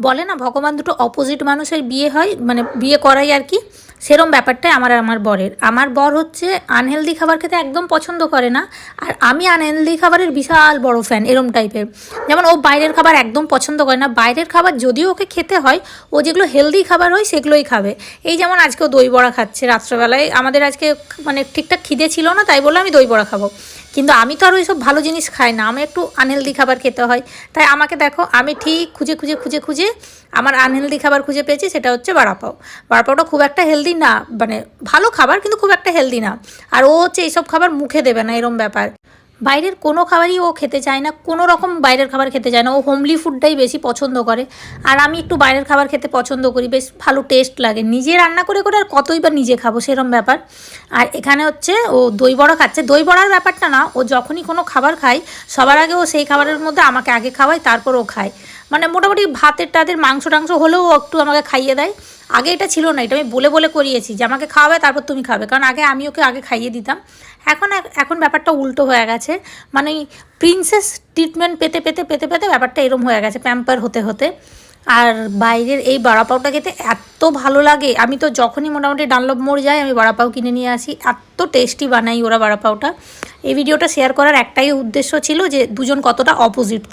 বলে না ভগবান দুটো অপোজিট মানুষের বিয়ে হয়, মানে বিয়ে করাই আর কি, সেরম ব্যাপারটাই আমার আর আমার বরের। আমার বর হচ্ছে আনহেলদি খাবার খেতে একদম পছন্দ করে না, আর আমি আনহেলদি খাবারের বিশাল বড় ফ্যান এরম টাইপের। যেমন ও বাইরের খাবার একদম পছন্দ করে না, বাইরের খাবার যদিও ওকে খেতে হয়, ও যেগুলো হেলদি খাবার হয় সেগুলোই খাবে। এই যেমন আজকেও দই বড়া খাচ্ছে রাত্রেবেলায়, আমাদের আজকে মানে ঠিকঠাক খিদে ছিল না, তাই বললো আমি দই বড়া খাবো। কিন্তু আমি তো আর ওই সব ভালো জিনিস খাই না, আমি একটু আনহেলদি খাবার খেতে হয়। তাই আমাকে দেখো, আমি ঠিক খুঁজে খুঁজে খুঁজে খুঁজে আমার আনহেলদি খাবার খুঁজে পেয়েছি, সেটা হচ্ছে বড়াপাও। বড়াপাওটা খুব একটা হেলদি না, মানে ভালো খাবার কিন্তু খুব একটা হেলদি না। আর ও হচ্ছে এইসব খাবার মুখে দেবে না, এরম ব্যাপার। বাইরের কোনো খাবারই ও খেতে চায় না, কোনো রকম বাইরের খাবার খেতে চায় না, ও হোমলি ফুডটাই বেশি পছন্দ করে। আর আমি একটু বাইরের খাবার খেতে পছন্দ করি, বেশ ভালো টেস্ট লাগে, নিজে রান্না করে করে আর কতই বা নিজে খাবো, সেরম ব্যাপার। আর এখানে হচ্ছে ও দই বড়া খাচ্ছে। দই বড়ার ব্যাপারটা না, ও যখনই কোনো খাবার খায় সবার আগে ও সেই খাবারের মধ্যে আমাকে আগে খাওয়ায়, তারপর ও খায়। মানে মোটামুটি ভাতের টাতের মাংস টাংস হলেও ও একটু আমাকে খাইয়ে দেয়। আগে এটা ছিল না, এটা আমি বলে বলে করিয়েছি যে আমাকে খাওয়াবে তারপর তুমি খাবে, কারণ আগে আমি ওকে আগে খাইয়ে দিতাম। এখন এখন ব্যাপারটা উল্টো হয়ে গেছে, মানে প্রিন্সেস ট্রিটমেন্ট পেতে পেতে পেতে পেতে ব্যাপারটা এরম হয়ে গেছে, প্যাম্পার হতে হতে। আর বাইরের এই বড়াপাওটা খেতে এত ভালো লাগে, আমি তো যখনই মোটামুটি ডানলপ মোড় যাই আমি বড়াপাও কিনে নিয়ে আসি, এত টেস্টি বানাই ওরা বড়াপাওটা। এই ভিডিওটা শেয়ার করার একটাই উদ্দেশ্য ছিল যে দুজন কতটা অপোজিট।